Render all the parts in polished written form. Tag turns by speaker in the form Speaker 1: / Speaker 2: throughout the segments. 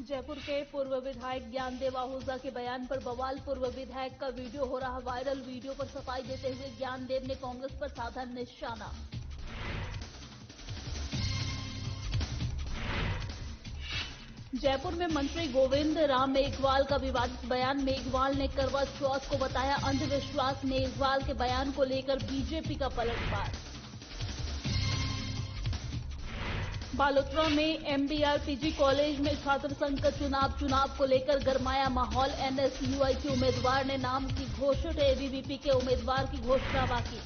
Speaker 1: जयपुर के पूर्व विधायक ज्ञानदेव आहूजा के बयान पर बवाल। पूर्व विधायक का वीडियो हो रहा वायरल। वीडियो पर सफाई देते हुए ज्ञानदेव ने कांग्रेस पर साधा निशाना। जयपुर में मंत्री गोविंद राम मेघवाल का विवादित बयान। मेघवाल ने करवा चौथ को बताया अंधविश्वास। मेघवाल के बयान को लेकर बीजेपी का पलटवार। बालोतरा में एमबीआर-पीजी कॉलेज में छात्र संघ का चुनाव को लेकर गरमाया माहौल। एनएसयूआई के उम्मीदवार ने नाम की घोषित। एबीवीपी के उम्मीदवार की घोषणा बाकी।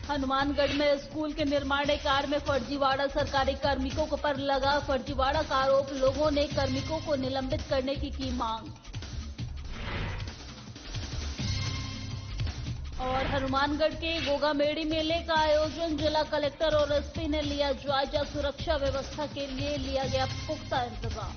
Speaker 1: हनुमानगढ़ में स्कूल के निर्माण कार्य में फर्जीवाड़ा। सरकारी कार्मिकों पर लगा फर्जीवाड़ा का आरोप। लोगों ने कार्मिकों को निलंबित करने की मांग। और हनुमानगढ़ के गोगामेड़ी मेले का आयोजन। जिला कलेक्टर और एसपी ने लिया जायजा। सुरक्षा व्यवस्था के लिए लिया गया पुख्ता इंतजाम।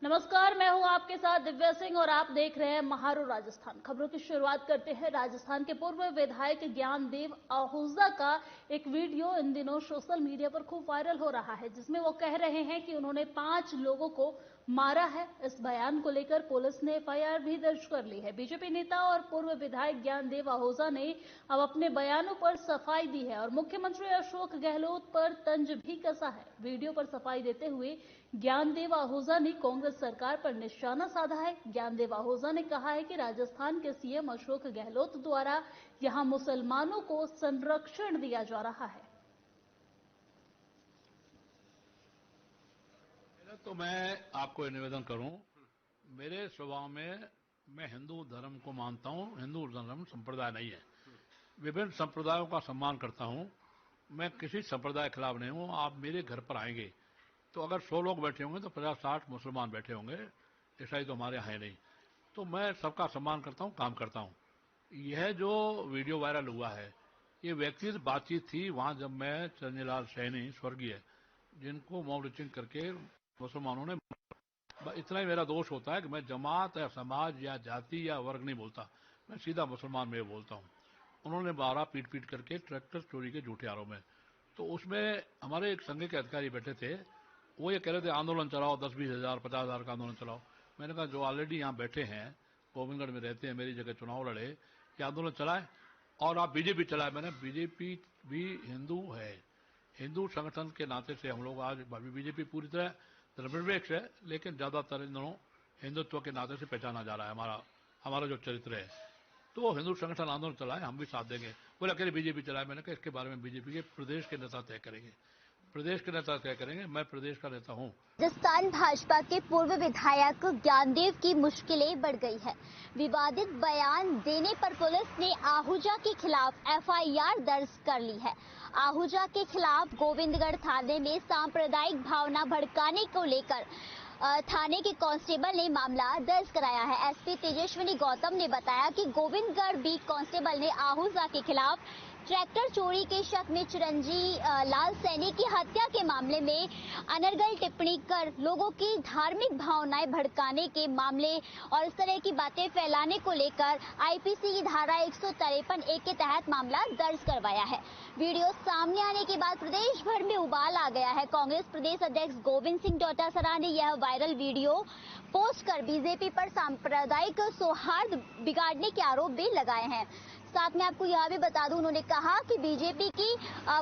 Speaker 1: नमस्कार, मैं हूं आपके साथ दिव्या सिंह और आप देख रहे हैं महारू राजस्थान। खबरों की शुरुआत करते हैं। राजस्थान के पूर्व विधायक ज्ञानदेव आहूजा का एक वीडियो इन दिनों सोशल मीडिया पर खूब वायरल हो रहा है, जिसमें वो कह रहे हैं कि उन्होंने 5 लोगों को मारा है। इस बयान को लेकर पुलिस ने एफआईआर भी दर्ज कर ली है। बीजेपी नेता और पूर्व विधायक ज्ञानदेव आहूजा ने अब अपने बयानों पर सफाई दी है और मुख्यमंत्री अशोक गहलोत पर तंज भी कसा है। वीडियो पर सफाई देते हुए ज्ञानदेव आहूजा ने कांग्रेस सरकार पर निशाना साधा है। ज्ञानदेव आहूजा ने कहा है कि राजस्थान के सीएम अशोक गहलोत द्वारा यहां मुसलमानों को संरक्षण दिया जा रहा है।
Speaker 2: तो मैं आपको निवेदन करूं, मेरे स्वभाव में मैं हिंदू धर्म को मानता हूं। हिंदू धर्म संप्रदाय नहीं है। विभिन्न संप्रदायों का सम्मान करता हूं। मैं किसी संप्रदाय के खिलाफ नहीं हूं। आप मेरे घर पर आएंगे तो अगर 100 लोग बैठे होंगे तो 50-60 मुसलमान बैठे होंगे। ईसाई तो हमारे यहाँ है नहीं। तो मैं सबका सम्मान करता हूं, काम करता हूं। यह जो वीडियो वायरल हुआ है, ये व्यक्तिगत बातचीत थी वहां जब मैं चंद्रलाल सैनी स्वर्गीय, जिनको मॉब लिंचिंग करके मुसलमानों ने, इतना ही मेरा दोष होता है कि मैं जमात या समाज या जाति या वर्ग नहीं बोलता, मैं सीधा मुसलमान में बोलता हूं। उन्होंने 12 पीट करके ट्रैक्टर चोरी के झूठे आरोप में, तो उसमें हमारे एक संघ के अधिकारी बैठे थे। वो ये कह रहे थे आंदोलन चलाओ, 10-20 हजार 50 हजार का आंदोलन चलाओ। मैंने कहा जो ऑलरेडी यहाँ बैठे हैं, गोविंदगढ़ में रहते हैं, मेरी जगह चुनाव लड़े, ये आंदोलन चलाए और आप बीजेपी चलाए। मैंने बीजेपी भी हिंदू है, हिंदू संगठन के नाते से हम लोग आज, बीजेपी पूरी तरह धर्मनिरपेक्ष है, लेकिन ज्यादातर इन दोनों हिंदुत्व के नाते से पहचाना जा रहा है। हमारा जो चरित्र है, तो हिंदू संगठन आंदोलन चलाए, हम भी साथ देंगे। बोले अकेले बीजेपी चलाए। मैंने कहा इसके बारे में बीजेपी के प्रदेश के नेता तय करेंगे। प्रदेश के नेता तय करेंगे, मैं प्रदेश का नेता हूं।
Speaker 3: राजस्थान भाजपा के पूर्व विधायक ज्ञानदेव की मुश्किलें बढ़ गई है। विवादित बयान देने पर पुलिस ने आहूजा के खिलाफ एफआईआर दर्ज कर ली है। आहूजा के खिलाफ गोविंदगढ़ थाने में सांप्रदायिक भावना भड़काने को लेकर थाने के कांस्टेबल ने मामला दर्ज कराया है। एसपी तेजस्विनी गौतम ने बताया कि गोविंदगढ़ बीट कांस्टेबल ने आहूजा के खिलाफ ट्रैक्टर चोरी के शक में चिरंजी लाल सैनी की हत्या के मामले में अनर्गल टिप्पणी कर लोगों की धार्मिक भावनाएं भड़काने के मामले और इस तरह की बातें फैलाने को लेकर आईपीसी की धारा 153(a) के तहत मामला दर्ज करवाया है। वीडियो सामने आने के बाद प्रदेश भर में उबाल आ गया है। कांग्रेस प्रदेश अध्यक्ष गोविंद सिंह डोटासरा ने यह वायरल वीडियो पोस्ट कर बीजेपी पर सांप्रदायिक सौहार्द बिगाड़ने के आरोप भी लगाए हैं। साथ में आपको यह भी बता दूं, उन्होंने कहा कि बीजेपी की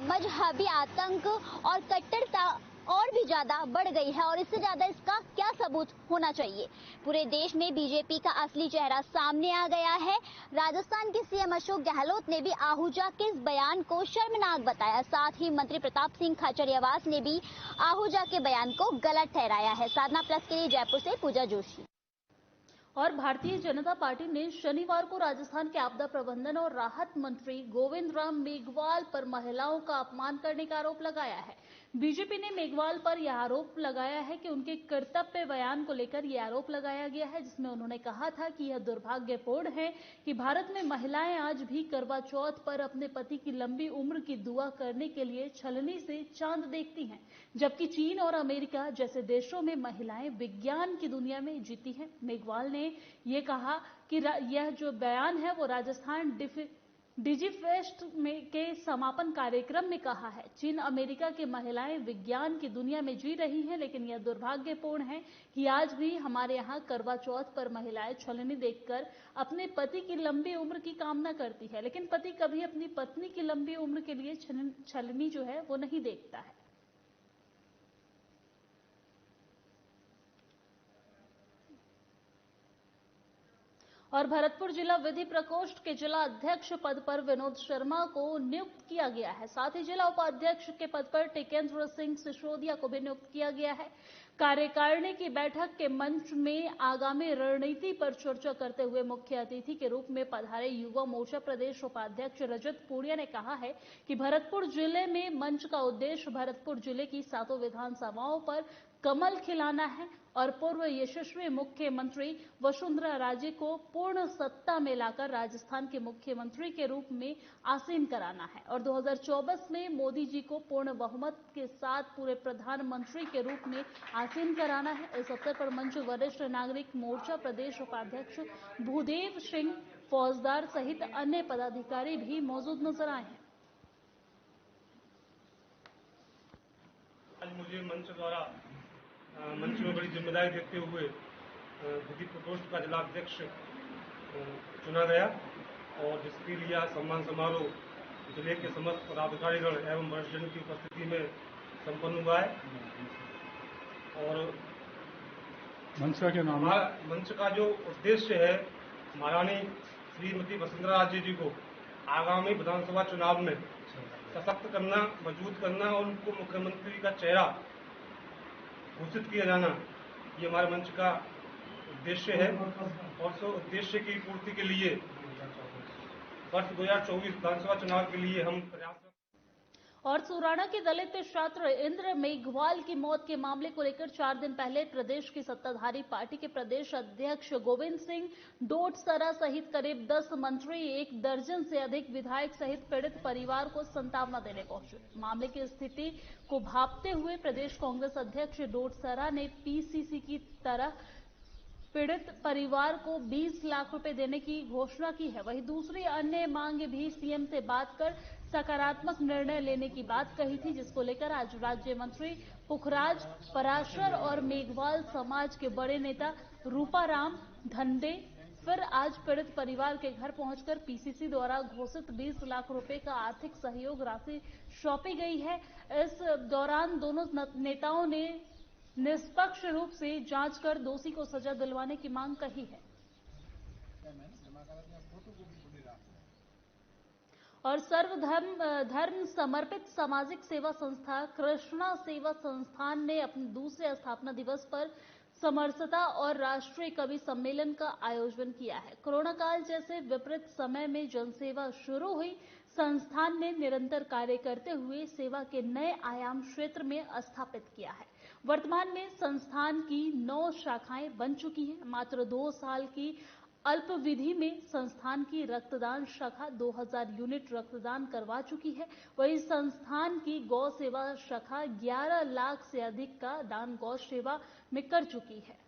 Speaker 3: मजहबी आतंक और कट्टरता और भी ज्यादा बढ़ गई है और इससे ज्यादा इसका क्या सबूत होना चाहिए। पूरे देश में बीजेपी का असली चेहरा सामने आ गया है। राजस्थान के सीएम अशोक गहलोत ने भी आहूजा के इस बयान को शर्मनाक बताया। साथ ही मंत्री प्रताप सिंह खाचरियावास ने भी आहूजा के बयान को गलत ठहराया है। साधना प्लस के लिए जयपुर से पूजा जोशी।
Speaker 1: और भारतीय जनता पार्टी ने शनिवार को राजस्थान के आपदा प्रबंधन और राहत मंत्री गोविंद राम मेघवाल पर महिलाओं का अपमान करने का आरोप लगाया है। बीजेपी ने मेघवाल पर यह आरोप लगाया है कि उनके कर्तव्य बयान को लेकर यह आरोप लगाया गया है, जिसमें उन्होंने कहा था कि यह दुर्भाग्यपूर्ण है कि भारत में महिलाएं आज भी करवा चौथ पर अपने पति की लंबी उम्र की दुआ करने के लिए छलनी से चांद देखती हैं, जबकि चीन और अमेरिका जैसे देशों में महिलाएं विज्ञान की दुनिया में जीती हैं। मेघवाल ने ये कहा कि यह जो बयान है वो राजस्थान डिजी फेस्ट के समापन कार्यक्रम में कहा है, चीन अमेरिका की महिलाएं विज्ञान की दुनिया में जी रही हैं, लेकिन यह दुर्भाग्यपूर्ण है कि आज भी हमारे यहाँ करवा चौथ पर महिलाएं छलनी देखकर अपने पति की लंबी उम्र की कामना करती है, लेकिन पति कभी अपनी पत्नी की लंबी उम्र के लिए छलनी जो है वो नहीं देखता है। और भरतपुर जिला विधि प्रकोष्ठ के जिला अध्यक्ष पद पर विनोद शर्मा को नियुक्त किया गया है। साथ ही जिला उपाध्यक्ष के पद पर टिकेंद्र सिंह सिसोदिया को भी नियुक्त किया गया है। कार्यकारिणी की बैठक के मंच में आगामी रणनीति पर चर्चा करते हुए मुख्य अतिथि के रूप में पधारे युवा मोर्चा प्रदेश उपाध्यक्ष रजत पूड़िया ने कहा है कि भरतपुर जिले में मंच का उद्देश्य भरतपुर जिले की 7 विधानसभाओं पर कमल खिलाना है और पूर्व यशस्वी मुख्यमंत्री वसुंधरा राजे को पूर्ण सत्ता में लाकर राजस्थान के मुख्यमंत्री के रूप में आसीन कराना है और 2024 में मोदी जी को पूर्ण बहुमत के साथ पूरे प्रधानमंत्री के रूप में आसीन कराना है। इस अवसर पर मंच वरिष्ठ नागरिक मोर्चा प्रदेश उपाध्यक्ष भूदेव सिंह फौजदार सहित अन्य पदाधिकारी भी मौजूद नजर आए हैं।
Speaker 4: आज मुझे मंच में बड़ी जिम्मेदारी देते हुए विधि प्रकोष्ठ का जिला अध्यक्ष चुना गया और जिसके लिए आज सम्मान समारोह जिले के समस्त पदाधिकारीगण एवं वरिष्ठजन की उपस्थिति में संपन्न हुआ है। और
Speaker 5: मंच का क्या नाम है?
Speaker 4: मंच का जो उद्देश्य है, महारानी श्रीमती वसुंधरा राजे जी को आगामी विधानसभा चुनाव में सशक्त करना, मजबूत करना और उनको मुख्यमंत्री का चेहरा घोषित किया जाना, ये हमारे मंच का उद्देश्य है। और उस उद्देश्य की पूर्ति के लिए वर्ष 2024 विधानसभा चुनाव के लिए हम प्रयासरत।
Speaker 1: और सुराना के दलित छात्र इंद्र मेघवाल की मौत के मामले को लेकर 4 दिन पहले प्रदेश की सत्ताधारी पार्टी के प्रदेश अध्यक्ष गोविंद सिंह डोटसरा सहित करीब 10 मंत्री, 1 दर्जन से अधिक विधायक सहित पीड़ित परिवार को सांत्वना देने पहुंचे। मामले की स्थिति को भांपते हुए प्रदेश कांग्रेस अध्यक्ष डोटसरा ने पीसीसी की तरह पीड़ित परिवार को 20 लाख रुपए देने की घोषणा की है। वहीं दूसरी अन्य मांग भी सीएम से बात कर सकारात्मक निर्णय लेने की बात कही थी, जिसको लेकर आज राज्य मंत्री पुखराज पराशर और मेघवाल समाज के बड़े नेता रूपाराम धनडे फिर आज पीड़ित परिवार के घर पहुंचकर पीसीसी द्वारा घोषित 20 लाख रुपए का आर्थिक सहयोग राशि सौंपी गई है। इस दौरान दोनों नेताओं ने निष्पक्ष रूप से जांच कर दोषी को सजा दिलवाने की मांग कही है। और सर्वधर्म समर्पित सामाजिक सेवा संस्था कृष्णा सेवा संस्थान ने अपने दूसरे स्थापना दिवस पर समरसता और राष्ट्रीय कवि सम्मेलन का आयोजन किया है। कोरोना काल जैसे विपरीत समय में जनसेवा शुरू हुई, संस्थान ने निरंतर कार्य करते हुए सेवा के नए आयाम क्षेत्र में स्थापित किया है। वर्तमान में संस्थान की 9 शाखाएं बन चुकी हैं। मात्र 2 साल की अल्पविधि में संस्थान की रक्तदान शाखा 2000 यूनिट रक्तदान करवा चुकी है। वहीं संस्थान की गौ सेवा शाखा 11 लाख से अधिक का दान गौ सेवा में कर चुकी है।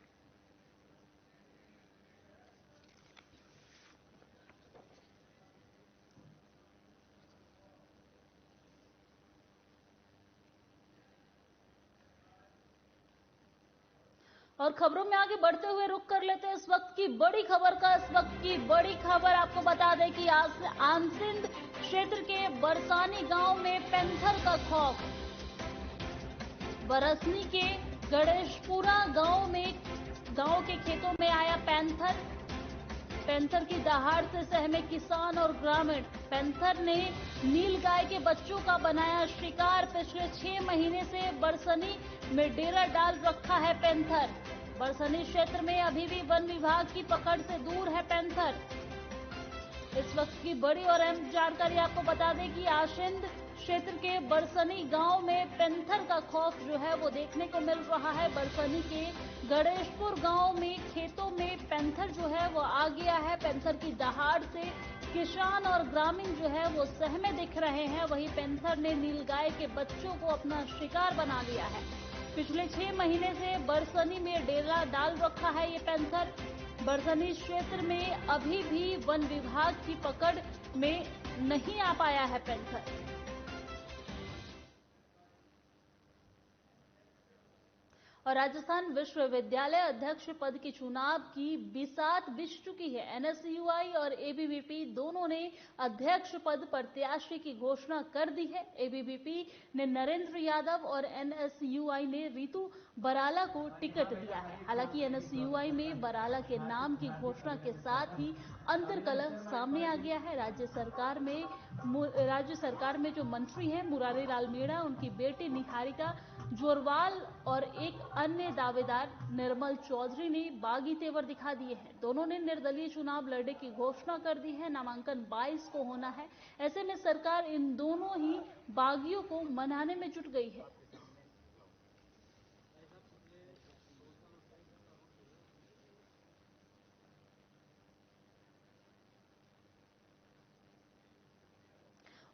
Speaker 1: और खबरों में आगे बढ़ते हुए रुक कर लेते हैं इस वक्त की बड़ी खबर का। इस वक्त की बड़ी खबर आपको बता दें कि आमसिंध क्षेत्र के बरसानी गांव में पैंथर का खौफ। बरसनी के गणेशपुरा गांव के खेतों में आया पैंथर। पैंथर की दहाड़ से सहमे किसान और ग्रामीण। पैंथर ने नीलगाय के बच्चों का बनाया शिकार। पिछले 6 महीने से बरसनी में डेरा डाल रखा है पैंथर। बरसनी क्षेत्र में अभी भी वन विभाग की पकड़ से दूर है पैंथर। इस वक्त की बड़ी और अहम जानकारी आपको बता दें कि आशिंद क्षेत्र के बरसनी गांव में पैंथर का खौफ जो है वो देखने को मिल रहा है। बरसनी के गणेशपुर गांव में खेतों में पैंथर जो है वो आ गया है। पैंथर की दहाड़ से किसान और ग्रामीण जो है वो सहमे दिख रहे हैं। वहीं पैंथर ने नीलगाय के बच्चों को अपना शिकार बना लिया है। पिछले 6 महीने से बरसनी में डेरा डाल रखा है ये पैंथर। बरसनी क्षेत्र में अभी भी वन विभाग की पकड़ में नहीं आ पाया है पेंशन। और राजस्थान विश्वविद्यालय अध्यक्ष पद के चुनाव की बिसात बिछ चुकी है। एनएसयूआई और एबीवीपी दोनों ने अध्यक्ष पद प्रत्याशी की घोषणा कर दी है। एबीवीपी ने नरेंद्र यादव और एनएसयूआई ने रितु बराला को टिकट दिया है। हालांकि एनएसयूआई में बराला के नाम की घोषणा के साथ ही अंतर्कलह सामने आ गया है। राज्य सरकार में जो मंत्री हैं मुरारी लाल मीणा, उनकी बेटी निहारिका जोरवाल और एक अन्य दावेदार निर्मल चौधरी ने बागी तेवर दिखा दिए हैं। दोनों ने निर्दलीय चुनाव लड़ने की घोषणा कर दी है। नामांकन 22 को होना है। ऐसे में सरकार इन दोनों ही बागियों को मनाने में जुट गई है।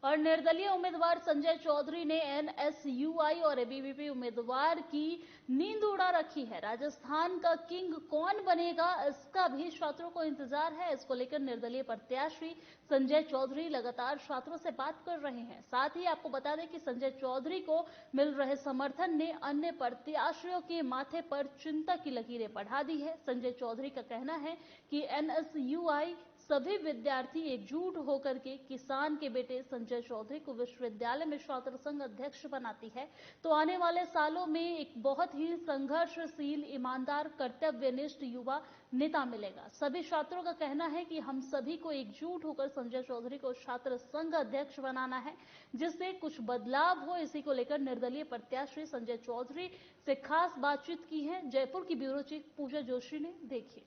Speaker 1: और निर्दलीय उम्मीदवार संजय चौधरी ने एनएसयूआई और एबीवीपी उम्मीदवार की नींद उड़ा रखी है। राजस्थान का किंग कौन बनेगा, इसका भी छात्रों को इंतजार है। इसको लेकर निर्दलीय प्रत्याशी संजय चौधरी लगातार छात्रों से बात कर रहे हैं। साथ ही आपको बता दें कि संजय चौधरी को मिल रहे समर्थन ने अन्य प्रत्याशियों के माथे पर चिंता की लकीरें बढ़ा दी है। संजय चौधरी का कहना है कि एनएसयूआई सभी विद्यार्थी एकजुट होकर के किसान के बेटे संजय चौधरी को विश्वविद्यालय में छात्र संघ अध्यक्ष बनाती है तो आने वाले सालों में एक बहुत ही संघर्षशील, ईमानदार, कर्तव्यनिष्ठ युवा नेता मिलेगा। सभी छात्रों का कहना है कि हम सभी को एकजुट होकर संजय चौधरी को छात्र संघ अध्यक्ष बनाना है, जिससे कुछ बदलाव हो। इसी को लेकर निर्दलीय प्रत्याशी संजय चौधरी से खास बातचीत की है। जयपुर की ब्यूरो चीफ पूजा जोशी ने। देखिए।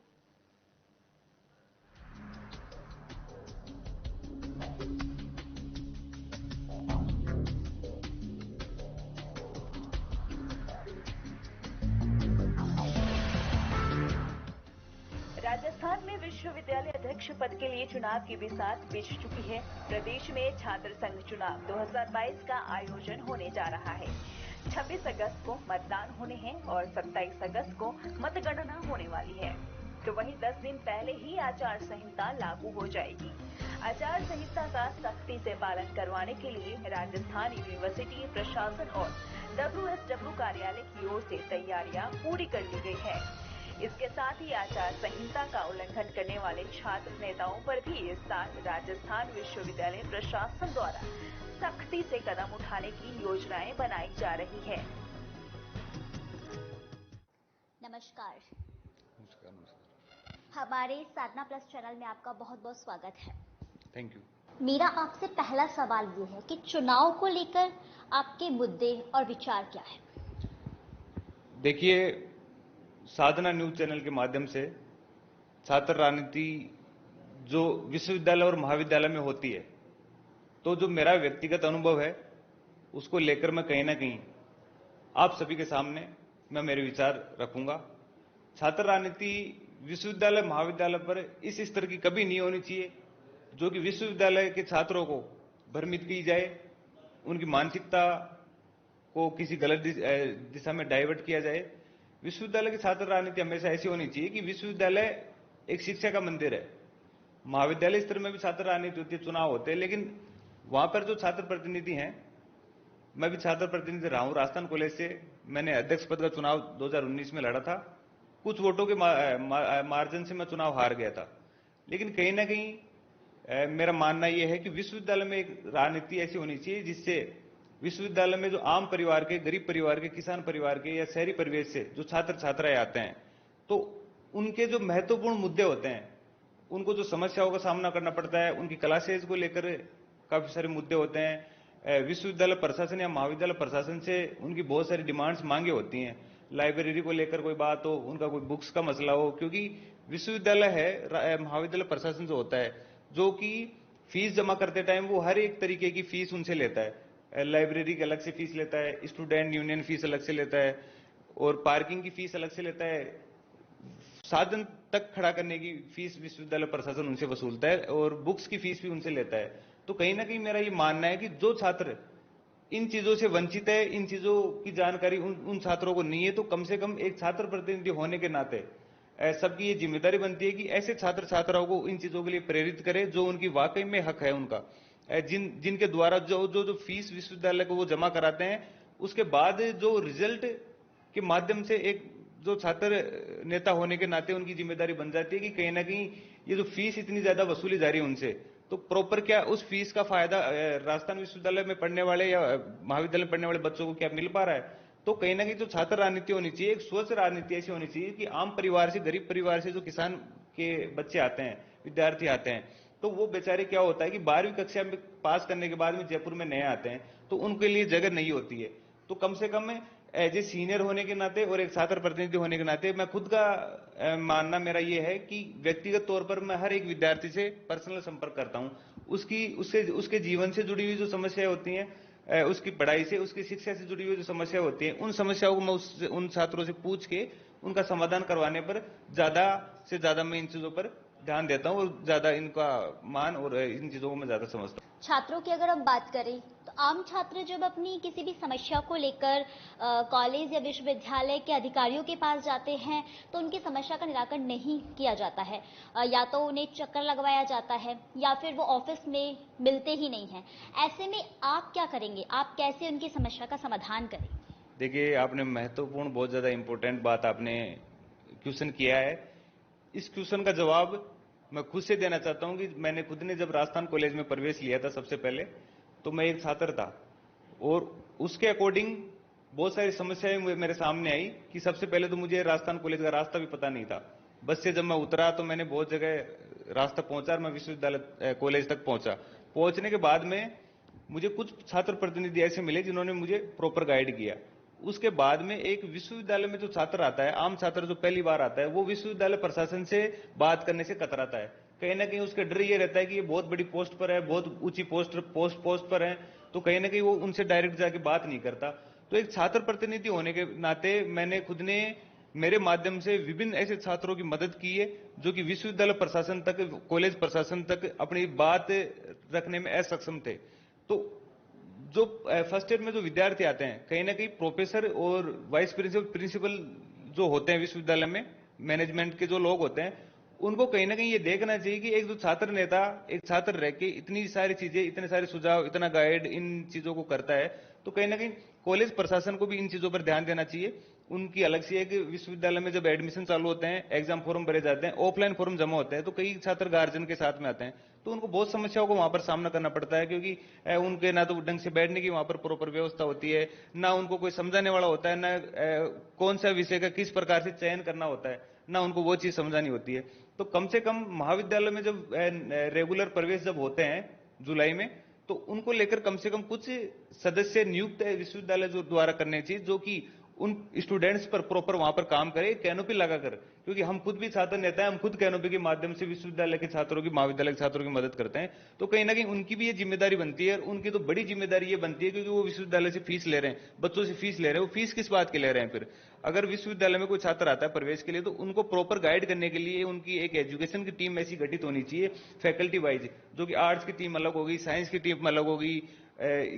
Speaker 6: राजस्थान में विश्वविद्यालय अध्यक्ष पद के लिए चुनाव की बिसात बिछ चुकी है। प्रदेश में छात्र संघ चुनाव 2022 का आयोजन होने जा रहा है। 26 अगस्त को मतदान होने हैं और 27 अगस्त को मतगणना होने वाली है। तो वहीं 10 दिन पहले ही आचार संहिता लागू हो जाएगी। आचार संहिता का सख्ती से पालन करवाने के लिए राजस्थान यूनिवर्सिटी प्रशासन और WSW कार्यालय की ओर से तैयारियां पूरी कर ली गई है। इसके साथ ही आचार संहिता का उल्लंघन करने वाले छात्र नेताओं पर भी इस साल राजस्थान विश्वविद्यालय प्रशासन द्वारा सख्ती से कदम उठाने की योजनाएं बनाई जा रही है।
Speaker 3: नमस्कार। हमारे साधना प्लस चैनल में आपका बहुत बहुत स्वागत है।
Speaker 7: Thank you.
Speaker 3: मेरा आपसे पहला सवाल ये है कि चुनाव को लेकर आपके मुद्दे और विचार क्या है?
Speaker 7: देखिए, साधना न्यूज चैनल के माध्यम से छात्र राजनीति जो विश्वविद्यालय और महाविद्यालय में होती है, तो जो मेरा व्यक्तिगत अनुभव है उसको लेकर मैं कहीं ना कहीं आप सभी के सामने मैं मेरे विचार रखूंगा। छात्र राजनीति विश्वविद्यालय महाविद्यालय पर इस स्तर की कभी नहीं होनी चाहिए जो कि विश्वविद्यालय के छात्रों को भ्रमित की जाए, उनकी मानसिकता को किसी गलत दिशा में डाइवर्ट किया जाए। विश्वविद्यालय की छात्र राजनीति हमेशा ऐसी होनी चाहिए कि विश्वविद्यालय एक शिक्षा का मंदिर है। महाविद्यालय स्तर में भी छात्र राजनीति होती है, चुनाव होते हैं, लेकिन वहां पर जो छात्र प्रतिनिधि हैं, मैं भी छात्र प्रतिनिधि रहा हूं। राजस्थान कॉलेज से मैंने अध्यक्ष पद का चुनाव 2019 में लड़ा था। कुछ वोटों के मार्जिन से मैं चुनाव हार गया था, लेकिन कहीं ना कहीं मेरा मानना यह है कि विश्वविद्यालय में एक राजनीति ऐसी होनी चाहिए जिससे विश्वविद्यालय में जो आम परिवार के, गरीब परिवार के, किसान परिवार के या शहरी परिवेश से जो छात्र छात्राएं आते हैं, तो उनके जो महत्वपूर्ण मुद्दे होते हैं, उनको जो समस्याओं का सामना करना पड़ता है, उनकी क्लासेज को लेकर काफी सारे मुद्दे होते हैं। विश्वविद्यालय प्रशासन या महाविद्यालय प्रशासन से उनकी बहुत सारी डिमांड्स मांगे होती हैं। लाइब्रेरी को लेकर कोई बात हो, उनका कोई बुक्स का मसला हो, क्योंकि विश्वविद्यालय है, महाविद्यालय प्रशासन जो होता है, जो कि फीस जमा करते टाइम वो हर एक तरीके की फीस उनसे लेता है। लाइब्रेरी की अलग से फीस लेता है, स्टूडेंट यूनियन फीस अलग से लेता है और पार्किंग की फीस अलग से लेता है। साधन तक खड़ा करने की फीस विश्वविद्यालय प्रशासन उनसे वसूलता है और बुक्स की फीस भी उनसे लेता है। तो कहीं ना कहीं मेरा ये मानना है कि जो छात्र इन चीजों से वंचित है, इन चीजों की जानकारी उन छात्रों को नहीं है, तो कम से कम एक छात्र प्रतिनिधि होने के नाते सबकी ये जिम्मेदारी बनती है कि ऐसे छात्र छात्राओं को इन चीजों के लिए प्रेरित करें जो उनकी वाकई में हक है उनका। जिनके द्वारा जो फीस विश्वविद्यालय को वो जमा कराते हैं, उसके बाद जो रिजल्ट के माध्यम से एक जो छात्र नेता होने के नाते उनकी जिम्मेदारी बन जाती है कि कहीं ना कहीं ये जो फीस इतनी ज्यादा वसूली जा रही है उनसे, तो प्रॉपर क्या उस फीस का फायदा राजस्थान विश्वविद्यालय में पढ़ने वाले या महाविद्यालय में पढ़ने वाले बच्चों को क्या मिल पा रहा है। तो कहीं ना कहीं जो छात्र राजनीति होनी चाहिए, एक स्वच्छ राजनीति ऐसी होनी चाहिए कि आम परिवार से, गरीब परिवार से जो किसान के बच्चे आते हैं, विद्यार्थी आते हैं, तो वो बेचारे क्या होता है कि 12वीं कक्षा में पास करने के बाद में जयपुर में नए आते हैं, तो उनके लिए जगह नहीं होती है। तो कम से कम एज ए सीनियर होने के नाते और एक छात्र प्रतिनिधि होने के नाते मैं खुद का मानना मेरा ये है कि व्यक्तिगत तौर पर मैं हर एक विद्यार्थी से पर्सनल संपर्क करता हूं, उसके जीवन से जुड़ी हुई जो समस्याएं होती हैं, उसकी पढ़ाई से, उसकी शिक्षा से जुड़ी हुई जो समस्या होती है, उन समस्याओं को मैं उन छात्रों से पूछ के उनका समाधान करवाने पर ज्यादा से ज्यादा मैं इन चीजों पर ध्यान देता हूं और ज्यादा इनका मान और इन चीजों को मैं ज्यादा समझता हूं।
Speaker 3: छात्रों की अगर हम बात करें तो आम छात्र जब अपनी किसी भी समस्या को लेकर कॉलेज या विश्वविद्यालय के अधिकारियों के पास जाते हैं तो उनकी समस्या का निराकरण नहीं किया जाता है, या तो उन्हें चक्कर लगवाया जाता है या फिर वो ऑफिस में मिलते ही नहीं हैं। ऐसे में आप क्या करेंगे, आप कैसे उनकी समस्या का समाधान करें?
Speaker 7: देखिए, आपने महत्वपूर्ण, बहुत ज्यादा इंपॉर्टेंट बात आपने क्वेश्चन किया है। इस क्वेश्चन का जवाब मैं खुद से देना चाहता हूं कि मैंने खुद ने जब राजस्थान कॉलेज में प्रवेश लिया था सबसे पहले, तो मैं एक छात्र था और उसके अकॉर्डिंग बहुत सारी समस्याएं मेरे सामने आई कि सबसे पहले तो मुझे राजस्थान कॉलेज का रास्ता भी पता नहीं था। बस से जब मैं उतरा तो मैंने बहुत जगह रास्ता पहुंचा और मैं विश्वविद्यालय कॉलेज तक पहुंचा। पहुंचने के बाद में मुझे कुछ छात्र प्रतिनिधि ऐसे मिले जिन्होंने मुझे प्रॉपर गाइड किया। उसके बाद में एक विश्वविद्यालय में जो छात्र आता है, आम छात्र जो पहली बार आता है, वो विश्वविद्यालय प्रशासन से बात करने से कतराता है। कहीं ना कहीं उसका डर ये रहता है कि ये बहुत बड़ी पोस्ट पर है, बहुत ऊंची पोस्ट पर है, तो कहीं ना कहीं वो उनसे डायरेक्ट जाके बात नहीं करता। तो एक छात्र प्रतिनिधि होने के नाते मैंने खुद ने मेरे माध्यम से विभिन्न ऐसे छात्रों की मदद की है जो कि विश्वविद्यालय प्रशासन तक, कॉलेज प्रशासन तक अपनी बात रखने में असक्षम थे। तो जो फर्स्ट ईयर में जो विद्यार्थी आते हैं, कहीं ना कहीं प्रोफेसर और वाइस प्रिंसिपल जो होते हैं विश्वविद्यालय में, मैनेजमेंट के जो लोग होते हैं, उनको कहीं ना कहीं ये देखना चाहिए कि एक जो छात्र नेता एक छात्र रह के इतनी सारी चीजें, इतने सारे सुझाव, इतना गाइड इन चीजों को करता है, तो कहीं ना कहीं कॉलेज प्रशासन को भी इन चीजों पर ध्यान देना चाहिए। उनकी अलग से है कि विश्वविद्यालय में जब एडमिशन चालू होते हैं, एग्जाम फॉर्म भरे जाते हैं, ऑफलाइन फॉर्म जमा होते हैं, तो कई छात्र गार्जियन के साथ में आते हैं, तो उनको बहुत समस्याओं को वहां पर सामना करना पड़ता है, क्योंकि उनके ना तो ढंग से बैठने की वहां पर प्रॉपर व्यवस्था होती है, ना उनको कोई समझाने वाला होता है, ना कौन सा विषय का किस प्रकार से चयन करना होता है, ना उनको वो चीज समझानी होती है। तो कम से कम महाविद्यालय में जब रेगुलर प्रवेश जब होते हैं जुलाई में, तो उनको लेकर कम से कम कुछ सदस्य नियुक्त विश्वविद्यालय जो द्वारा करने चाहिए, जो कि उन स्टूडेंट्स पर प्रॉपर वहां पर काम करे, कैनोपी लगाकर, क्योंकि हम खुद भी छात्र नेता हैं, हम खुद कैनोपी के माध्यम से विश्वविद्यालय के छात्रों की, महाविद्यालय के छात्रों की मदद करते हैं। तो कहीं ना कहीं उनकी भी ये जिम्मेदारी बनती है, और उनकी तो बड़ी जिम्मेदारी ये बनती है क्योंकि वो विश्वविद्यालय से फीस ले रहे हैं, बच्चों से फीस ले रहे हैं। वो फीस किस बात के ले रहे हैं? फिर अगर विश्वविद्यालय में कोई छात्र आता है प्रवेश के लिए, तो उनको प्रॉपर गाइड करने के लिए उनकी एक एजुकेशन की टीम ऐसी गठित होनी चाहिए, फैकल्टी वाइज, जो कि आर्ट्स की टीम अलग होगी, साइंस की टीम अलग होगी,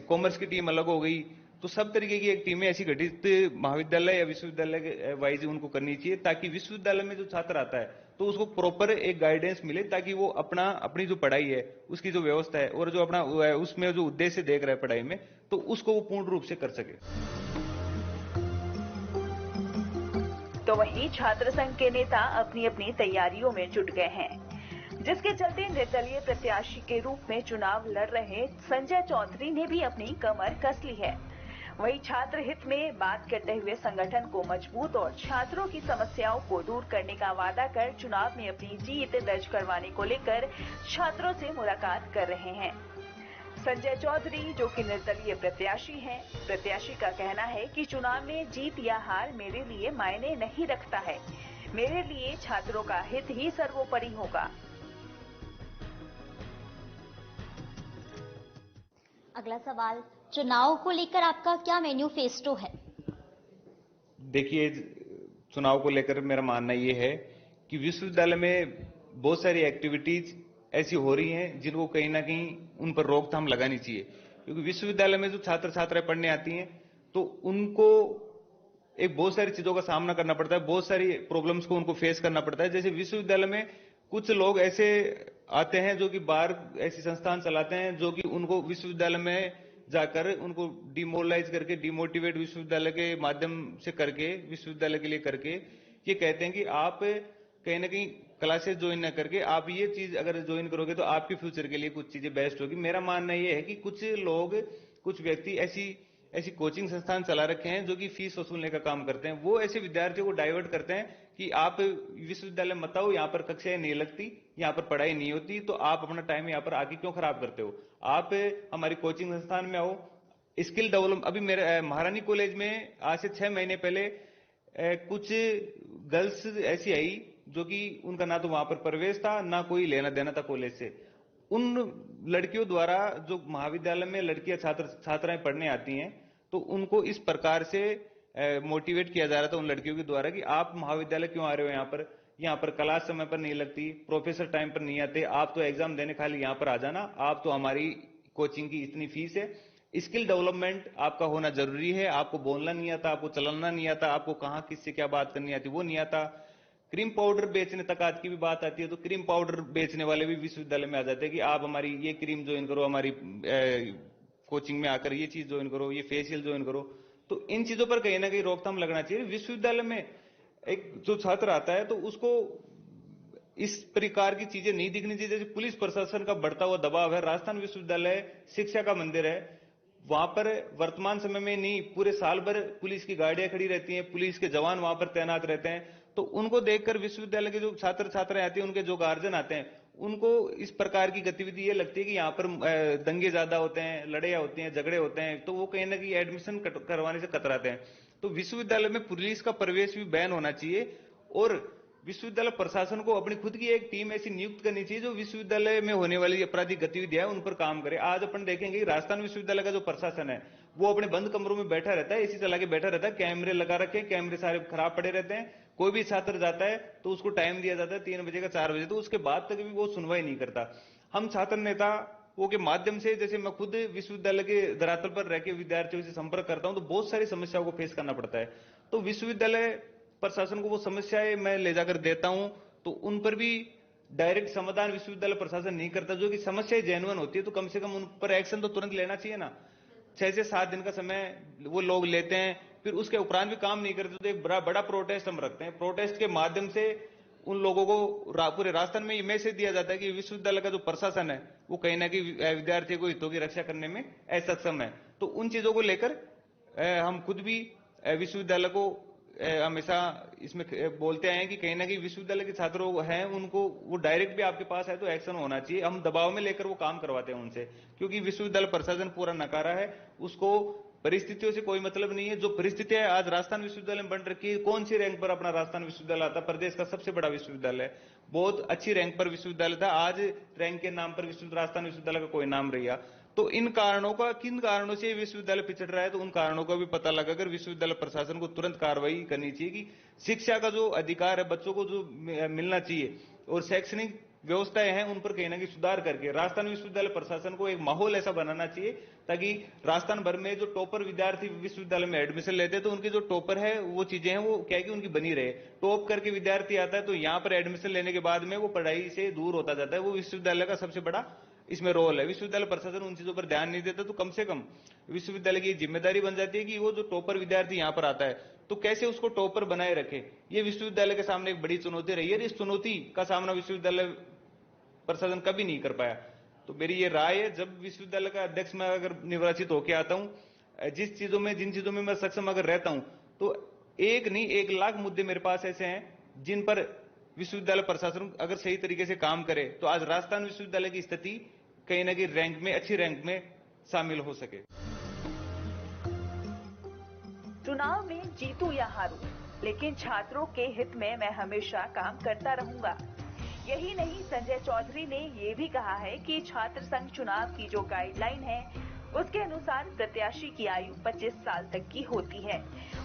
Speaker 7: कॉमर्स की टीम अलग हो गई, तो सब तरीके की एक टीमें ऐसी गठित महाविद्यालय या विश्वविद्यालय वाइज उनको करनी चाहिए, ताकि विश्वविद्यालय में जो छात्र आता है तो उसको प्रॉपर एक गाइडेंस मिले, ताकि वो अपनी जो पढ़ाई है, उसकी जो व्यवस्था है और जो अपना उसमें जो उद्देश्य देख रहा है पढ़ाई में, तो उसको वो पूर्ण रूप से कर सके।
Speaker 6: तो वहीं छात्र संघ के नेता अपनी अपनी तैयारियों में जुट गए हैं, जिसके चलते निर्दलीय प्रत्याशी के रूप में चुनाव लड़ रहे संजय चौधरी ने भी अपनी कमर कस ली है। वहीं छात्र हित में बात करते हुए संगठन को मजबूत और छात्रों की समस्याओं को दूर करने का वादा कर चुनाव में अपनी जीत दर्ज करवाने को लेकर छात्रों से मुलाकात कर रहे हैं। संजय चौधरी, जो कि निर्दलीय प्रत्याशी हैं, प्रत्याशी का कहना है कि चुनाव में जीत या हार मेरे लिए मायने नहीं रखता है, मेरे लिए छात्रों का हित ही सर्वोपरि होगा।
Speaker 3: अगला सवाल, चुनाव को लेकर आपका क्या मैनिफेस्टो है?
Speaker 7: देखिए, चुनाव को लेकर मेरा मानना यह है कि विश्वविद्यालय में बहुत सारी एक्टिविटीज ऐसी हो रही हैं जिनको कहीं ना कहीं उन पर रोकथाम लगानी चाहिए, क्योंकि विश्वविद्यालय में जो छात्र छात्राएं पढ़ने आती हैं तो उनको एक बहुत सारी चीजों का सामना करना पड़ता है, बहुत सारी प्रॉब्लम्स को उनको फेस करना पड़ता है। जैसे विश्वविद्यालय में कुछ लोग ऐसे आते हैं जो कि बाहर ऐसी संस्थान चलाते हैं जो कि उनको विश्वविद्यालय में जाकर उनको डिमोरलाइज करके, डिमोटिवेट विश्वविद्यालय के माध्यम से करके, विश्वविद्यालय के लिए करके ये कहते हैं कि आप कहीं ना कहीं क्लासेस ज्वाइन न करके आप ये चीज अगर ज्वाइन करोगे तो आपके फ्यूचर के लिए कुछ चीजें बेस्ट होगी। मेरा मानना ये है कि कुछ लोग, कुछ व्यक्ति ऐसी कोचिंग संस्थान चला रखे हैं जो कि फीस वसूलने का काम करते हैं। वो ऐसे विद्यार्थियों को डाइवर्ट करते हैं कि आप विश्वविद्यालय मत आओ, यहाँ पर कक्षाएं नहीं लगती, यहाँ पर पढ़ाई नहीं होती, तो आप अपना टाइम यहाँ पर आके क्यों खराब करते हो, आप हमारी कोचिंग संस्थान में आओ। स्किल डेवलप, अभी मेरे महारानी कॉलेज में आज से 6 महीने पहले कुछ गर्ल्स ऐसी आई जो कि उनका ना तो वहां पर प्रवेश था, ना कोई लेना देना था कॉलेज से। उन लड़कियों द्वारा, जो महाविद्यालय में लड़कियां छात्राएं पढ़ने आती हैं, तो उनको इस प्रकार से मोटिवेट किया जा रहा था उन लड़कियों के द्वारा कि आप महाविद्यालय क्यों आ रहे हो, यहाँ पर क्लास समय पर नहीं लगती, प्रोफेसर टाइम पर नहीं आते, आप तो एग्जाम देने खाली यहाँ पर आ जाना, आप तो हमारी कोचिंग की इतनी फीस है। स्किल डेवलपमेंट आपका होना जरूरी है। आपको बोलना नहीं आता, आपको चलना नहीं आता, आपको कहाँ किससे क्या बात करनी आती वो नहीं आता। क्रीम पाउडर बेचने तक आज की भी बात आती है तो क्रीम पाउडर बेचने वाले भी विश्वविद्यालय में आ जाते हैं कि आप हमारी ये क्रीम ज्वाइन करो, हमारी कोचिंग में आकर ये चीज ज्वाइन करो, ये फेशियल ज्वाइन करो। तो इन चीजों पर कहीं ना कहीं रोकथाम लगना चाहिए। विश्वविद्यालय में एक जो छात्र आता है तो उसको इस प्रकार की चीजें नहीं दिखनी चाहिए। जैसे पुलिस प्रशासन का बढ़ता हुआ दबाव है, राजस्थान विश्वविद्यालय शिक्षा का मंदिर है, वहां पर वर्तमान समय में नहीं, पूरे साल भर पुलिस की गाड़ियां खड़ी रहती हैं, पुलिस के जवान वहां पर तैनात रहते हैं। तो उनको देखकर विश्वविद्यालय के जो छात्र छात्राएं आते हैं, उनके जो गार्जियन आते हैं, उनको इस प्रकार की गतिविधि ये लगती है कि यहाँ पर दंगे ज्यादा होते हैं, लड़ाइयां होती हैं, झगड़े होते हैं, तो वो कहीं ना कहीं एडमिशन करवाने से कतराते हैं। तो विश्वविद्यालय में पुलिस का प्रवेश भी बैन होना चाहिए और विश्वविद्यालय प्रशासन को अपनी खुद की एक टीम ऐसी नियुक्त करनी चाहिए जो विश्वविद्यालय में होने वाली आपराधिक गतिविधियां उन पर काम करे। आज अपन देखेंगे राजस्थान विश्वविद्यालय का जो प्रशासन है वो अपने बंद कमरों में बैठा रहता है, एसी चला के बैठा रहता है, कैमरे लगा रखे, कैमरे सारे खराब पड़े रहते हैं। कोई भी छात्र जाता है तो उसको टाइम दिया जाता है 3 बजे का 4 बजे, तो उसके बाद तक भी वो सुनवाई नहीं करता। हम छात्र नेता वो के माध्यम से, जैसे मैं खुद विश्वविद्यालय के धरातल पर रह के विद्यार्थियों से संपर्क करता हूं तो बहुत सारी समस्याओं को फेस करना पड़ता है। तो विश्वविद्यालय प्रशासन को वो समस्याएं मैं ले जाकर देता हूं तो उन पर भी डायरेक्ट समाधान विश्वविद्यालय प्रशासन नहीं करता। जो कि समस्याएं जेन्युइन होती है तो कम से कम उन पर एक्शन तो तुरंत लेना चाहिए ना। 6 से 7 दिन का समय वो लोग लेते हैं, फिर उसके उपरांत भी काम नहीं करते तो एक बड़ा प्रोटेस्ट हम रखते हैं। प्रोटेस्ट के माध्यम से उन लोगों को पूरे राजस्थान में ये मैसेज दिया जाता है कि विश्वविद्यालय का जो प्रशासन है वो कहीं ना कहीं विद्यार्थियों को हितों की रक्षा करने में असक्षम है। तो उन चीजों को लेकर हम खुद भी विश्वविद्यालय को हमेशा इसमें बोलते आए हैं कि कहीं ना कहीं विश्वविद्यालय के छात्रों हैं उनको वो डायरेक्ट भी आपके पास है तो एक्शन होना चाहिए। हम दबाव में लेकर वो काम करवाते हैं उनसे, क्योंकि विश्वविद्यालय प्रशासन पूरा नकारा है, उसको परिस्थितियों से कोई मतलब नहीं है। जो परिस्थितियां आज राजस्थान विश्वविद्यालय में बन रखी है, कौन सी रैंक पर अपना राजस्थान विश्वविद्यालय आता, प्रदेश का सबसे बड़ा विश्वविद्यालय, बहुत अच्छी रैंक पर विश्वविद्यालय था, आज रैंक के नाम पर राजस्थान विश्वविद्यालय का कोई नाम रहा। तो इन कारणों का, किन कारणों से विश्वविद्यालय पिछड़ रहा है, तो उन कारणों का भी पता लगाकर विश्वविद्यालय प्रशासन को तुरंत कार्रवाई करनी चाहिए कि शिक्षा का जो अधिकार है बच्चों को जो मिलना चाहिए और शैक्षणिक व्यवस्थाएं हैं उन पर कहीं ना कहीं सुधार करके राजस्थान विश्वविद्यालय प्रशासन को एक माहौल ऐसा बनाना चाहिए ताकि राजस्थान भर में जो टॉपर विद्यार्थी विश्वविद्यालय में एडमिशन लेते हैं तो उनकी जो टॉपर है वो चीजें हैं वो क्या है कि उनकी बनी रहे। टॉप करके विद्यार्थी आता है तो यहाँ पर एडमिशन लेने के बाद में वो पढ़ाई से दूर होता जाता है, वो विश्वविद्यालय का सबसे बड़ा इसमें रोल है। विश्वविद्यालय प्रशासन उन चीजों पर ध्यान नहीं देता तो कम से कम विश्वविद्यालय की जिम्मेदारी बन जाती है कि वो जो टॉपर विद्यार्थी यहाँ पर आता है तो कैसे उसको टॉपर बनाए रखे। ये विश्वविद्यालय के सामने एक बड़ी चुनौती रही है, इस चुनौती का सामना विश्वविद्यालय प्रशासन कभी नहीं कर पाया। तो मेरी ये राय है, जब विश्वविद्यालय का अध्यक्ष मैं अगर निर्वाचित होकर आता हूं, जिन चीजों में मैं सक्षम अगर रहता हूं तो एक नहीं 1 लाख मुद्दे मेरे पास ऐसे हैं जिन पर विश्वविद्यालय प्रशासन अगर सही तरीके से काम करे तो आज राजस्थान विश्वविद्यालय की स्थिति कहीं ना कहीं रैंक में, अच्छी रैंक में शामिल हो सके।
Speaker 6: चुनाव में जीतूं या हारूं, लेकिन छात्रों के हित में मैं हमेशा काम करता रहूंगा। यही नहीं, संजय चौधरी ने ये भी कहा है कि छात्र संघ चुनाव की जो गाइडलाइन है उसके अनुसार प्रत्याशी की आयु 25 साल तक की होती है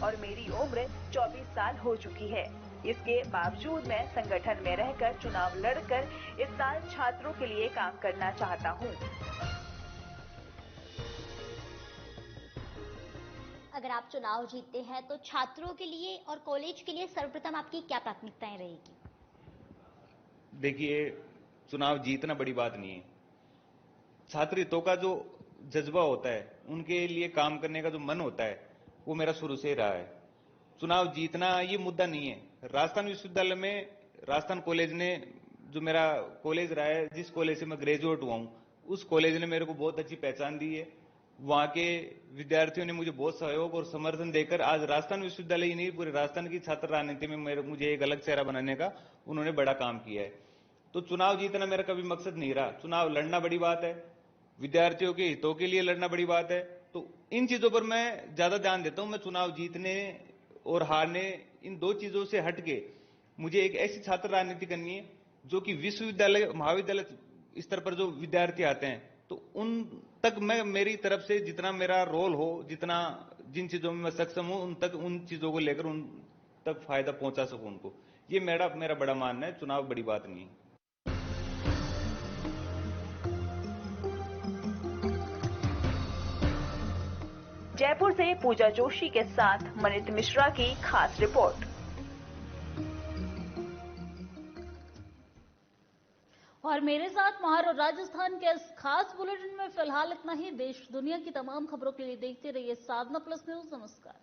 Speaker 6: और मेरी उम्र 24 साल हो चुकी है। इसके बावजूद मैं संगठन में रहकर चुनाव लड़कर इस साल छात्रों के लिए काम करना चाहता हूं।
Speaker 3: अगर आप चुनाव जीतते हैं तो छात्रों के लिए और कॉलेज के लिए सर्वप्रथम आपकी क्या प्राथमिकताएं रहेगी?
Speaker 7: देखिए, चुनाव जीतना बड़ी बात नहीं है। छात्र हितों का जो जज्बा होता है, उनके लिए काम करने का जो मन होता है, वो मेरा शुरू से ही रहा है। चुनाव जीतना ये मुद्दा नहीं है। राजस्थान विश्वविद्यालय में, राजस्थान कॉलेज ने, जो मेरा कॉलेज रहा है, जिस कॉलेज से मैं ग्रेजुएट हुआ हूं, उस कॉलेज ने मेरे को बहुत अच्छी पहचान दी है। वहां के विद्यार्थियों ने मुझे बहुत सहयोग और समर्थन देकर आज राजस्थान विश्वविद्यालय ही नहीं, पूरे राजस्थान की छात्र राजनीति में मुझे एक अलग चेहरा बनाने का उन्होंने बड़ा काम किया है। तो चुनाव जीतना मेरा कभी मकसद नहीं रहा। चुनाव लड़ना बड़ी बात है, विद्यार्थियों के हितों के लिए लड़ना बड़ी बात है। तो इन चीजों पर मैं ज्यादा ध्यान देता हूं। मैं चुनाव जीतने और हारने, इन दो चीजों से हटके मुझे एक ऐसी छात्र राजनीति करनी है जो कि विश्वविद्यालय, महाविद्यालय स्तर पर जो विद्यार्थी आते हैं, तो उन तक मैं मेरी तरफ से जितना मेरा रोल हो, जितना जिन चीजों में मैं सक्षम हूं, उन तक उन चीजों को लेकर उन तक फायदा पहुंचा सकूं उनको। ये मेरा बड़ा मानना है। चुनाव बड़ी बात नहीं है।
Speaker 6: जयपुर से पूजा जोशी के साथ मनित मिश्रा की खास रिपोर्ट।
Speaker 1: और मेरे साथ महाराष्ट्र राजस्थान के इस खास बुलेटिन में फिलहाल इतना ही। देश दुनिया की तमाम खबरों के लिए देखते रहिए साधना प्लस न्यूज। नमस्कार।